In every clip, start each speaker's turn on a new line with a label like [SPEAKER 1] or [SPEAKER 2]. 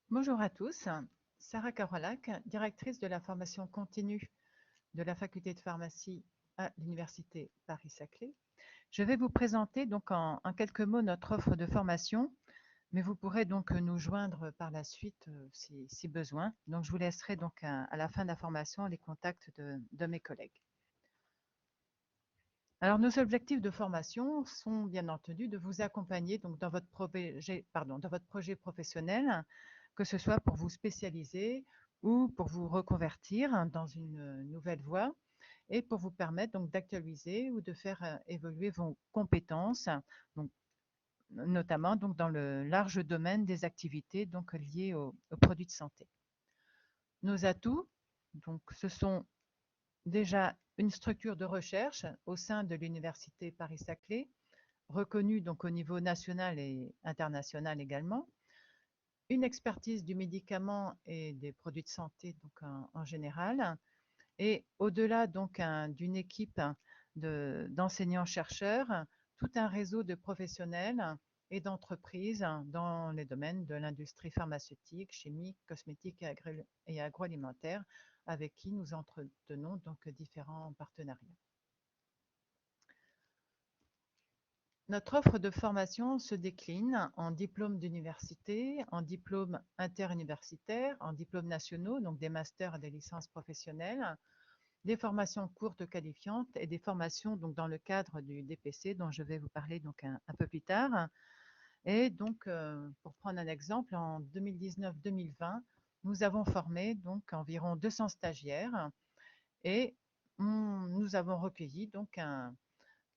[SPEAKER 1] Bonjour à tous, Sarah Carolac, directrice de la formation continue de la faculté de pharmacie à l'université Paris-Saclay. Je vais vous présenter donc en quelques mots notre offre de formation, mais vous pourrez donc nous joindre par la suite si besoin. Donc je vous laisserai donc à la fin de la formation les contacts de mes collègues. Alors nos objectifs de formation sont bien entendu de vous accompagner donc dans votre projet professionnel, que ce soit pour vous spécialiser ou pour vous reconvertir dans une nouvelle voie et pour vous permettre donc d'actualiser ou de faire évoluer vos compétences, donc, notamment donc dans le large domaine des activités donc liées aux produits de santé. Nos atouts, donc, ce sont déjà une structure de recherche au sein de l'université Paris-Saclay, reconnue donc au niveau national et international également, une expertise du médicament et des produits de santé donc en général, et au-delà donc d'une équipe d'enseignants-chercheurs, tout un réseau de professionnels et d'entreprises dans les domaines de l'industrie pharmaceutique, chimique, cosmétique et agroalimentaire, avec qui nous entretenons donc différents partenariats. Notre offre de formation se décline en diplômes d'université, en diplômes interuniversitaires, en diplômes nationaux, donc des masters et des licences professionnelles, des formations courtes qualifiantes et des formations donc dans le cadre du DPC dont je vais vous parler donc un peu plus tard. Et donc, pour prendre un exemple, en 2019-2020, nous avons formé donc environ 200 stagiaires et nous avons recueilli donc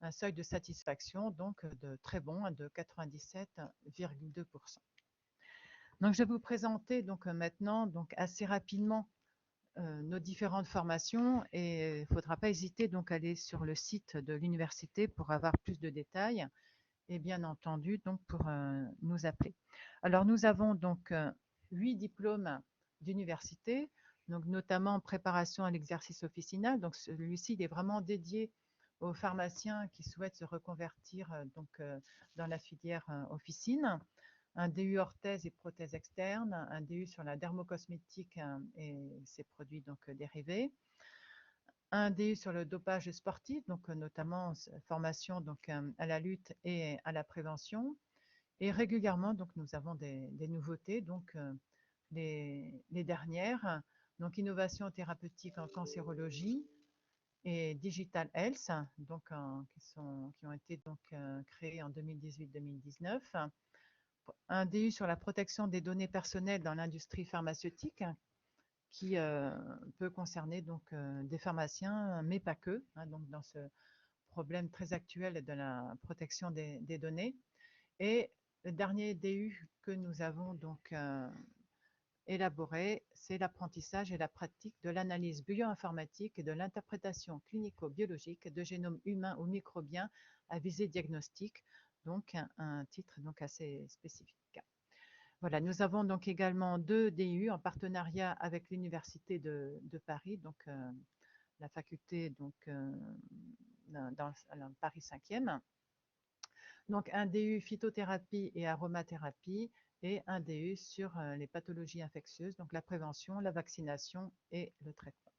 [SPEAKER 1] un seuil de satisfaction donc de très bon, de 97,2%. Donc, je vais vous présenter donc maintenant donc assez rapidement nos différentes formations et il ne faudra pas hésiter donc à aller sur le site de l'université pour avoir plus de détails et bien entendu donc pour nous appeler. Alors nous avons donc 8 diplômes d'université, donc notamment en préparation à l'exercice officinal. Donc celui-ci il est vraiment dédié aux pharmaciens qui souhaitent se reconvertir dans la filière officine, un DU orthèse et prothèse externe, un DU sur la dermocosmétique et ses produits donc dérivés, un DU sur le dopage sportif, donc notamment formation donc à la lutte et à la prévention. Et régulièrement, donc nous avons des nouveautés, donc les dernières, donc innovation thérapeutique en cancérologie et digital health, donc qui ont été donc créés en 2018-2019. Un DU sur la protection des données personnelles dans l'industrie pharmaceutique, qui peut concerner donc des pharmaciens, mais pas que, hein, donc dans ce problème très actuel de la protection des données. Et le dernier DU que nous avons donc élaboré, c'est l'apprentissage et la pratique de l'analyse bioinformatique et de l'interprétation clinico-biologique de génomes humains ou microbiens à visée diagnostique, donc un titre donc assez spécifique. Voilà, nous avons donc également 2 DU en partenariat avec l'Université de Paris, donc la faculté donc, dans Paris 5e. Donc un DU phytothérapie et aromathérapie et un DU sur les pathologies infectieuses, donc la prévention, la vaccination et le traitement.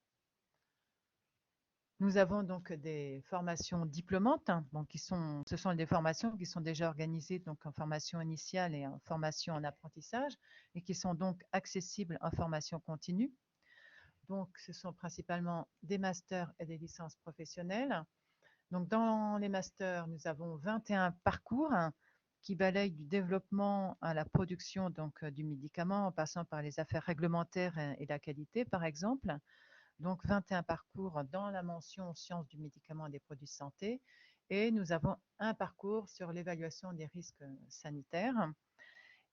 [SPEAKER 1] Nous avons donc des formations diplômantes, hein, donc ce sont des formations qui sont déjà organisées donc en formation initiale et en formation en apprentissage et qui sont donc accessibles en formation continue. Donc, ce sont principalement des masters et des licences professionnelles. Donc, dans les masters, nous avons 21 parcours qui balayent du développement à la production donc, du médicament en passant par les affaires réglementaires et la qualité, par exemple. Donc 21 parcours dans la mention sciences du médicament et des produits de santé. Et nous avons un parcours sur l'évaluation des risques sanitaires.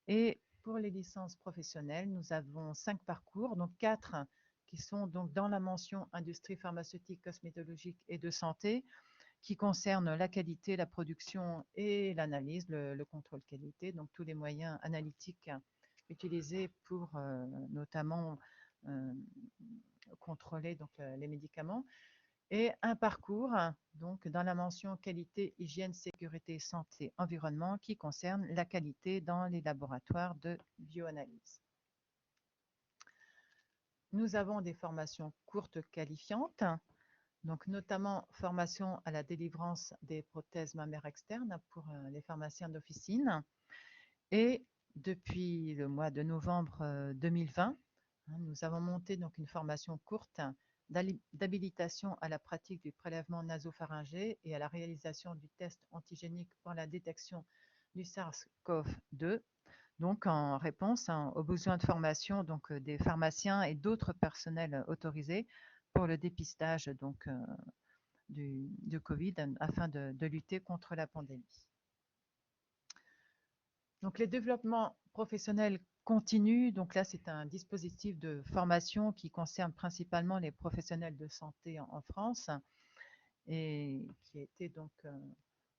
[SPEAKER 1] Et pour les licences professionnelles, nous avons 5 parcours, donc 4 qui sont donc dans la mention industrie pharmaceutique, cosmétologique et de santé, qui concernent la qualité, la production et l'analyse, le contrôle qualité, donc tous les moyens analytiques utilisés pour notamment contrôler donc, les médicaments, et un parcours donc dans la mention qualité, hygiène, sécurité, santé, environnement qui concerne la qualité dans les laboratoires de bioanalyse. Nous avons des formations courtes qualifiantes, donc notamment formation à la délivrance des prothèses mammaires externes pour les pharmaciens d'officine. Et depuis le mois de novembre 2020, nous avons monté donc une formation courte d'habilitation à la pratique du prélèvement nasopharyngé et à la réalisation du test antigénique pour la détection du SARS-CoV-2, donc en réponse aux besoins de formation des pharmaciens et d'autres personnels autorisés pour le dépistage du Covid afin de lutter contre la pandémie. Donc les développements professionnels continus, donc là c'est un dispositif de formation qui concerne principalement les professionnels de santé en France et qui a été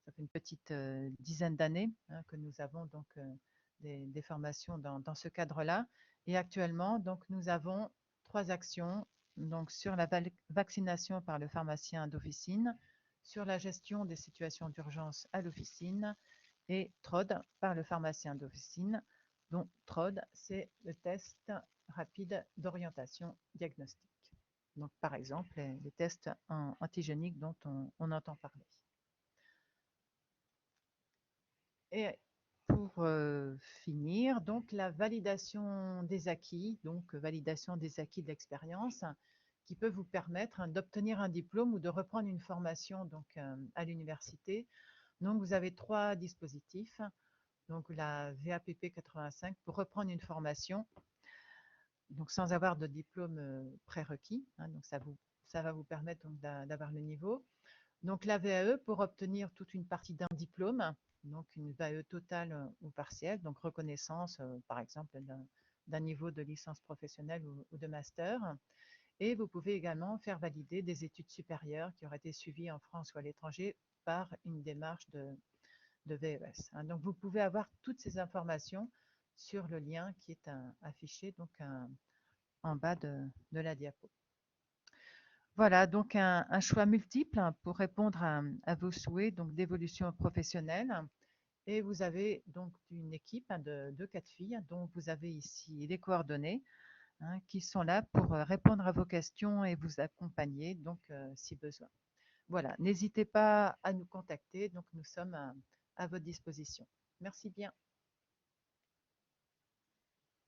[SPEAKER 1] ça fait une petite dizaine d'années que nous avons des formations dans ce cadre-là. Et actuellement, donc nous avons 3 actions donc sur la vaccination par le pharmacien d'officine, sur la gestion des situations d'urgence à l'officine et TROD par le pharmacien d'officine, dont TROD, c'est le test rapide d'orientation diagnostique. Donc, par exemple, les tests antigéniques dont on entend parler. Et pour finir, donc la validation des acquis, donc validation des acquis de l'expérience, qui peut vous permettre d'obtenir un diplôme ou de reprendre une formation à l'université. Donc, vous avez 3 dispositifs. Donc la VAPP 85 pour reprendre une formation, donc sans avoir de diplôme prérequis, donc ça va vous permettre d'avoir le niveau. Donc la VAE pour obtenir toute une partie d'un diplôme, donc une VAE totale ou partielle, donc reconnaissance par exemple d'un niveau de licence professionnelle ou de master. Et vous pouvez également faire valider des études supérieures qui auraient été suivies en France ou à l'étranger par une démarche de VES. Donc, vous pouvez avoir toutes ces informations sur le lien qui est affiché en bas de la diapo. Voilà, donc un choix multiple pour répondre à vos souhaits d'évolution professionnelle. Et vous avez donc une équipe de 4 filles dont vous avez ici les coordonnées qui sont là pour répondre à vos questions et vous accompagner si besoin. Voilà, n'hésitez pas à nous contacter, donc nous sommes à votre disposition. Merci bien.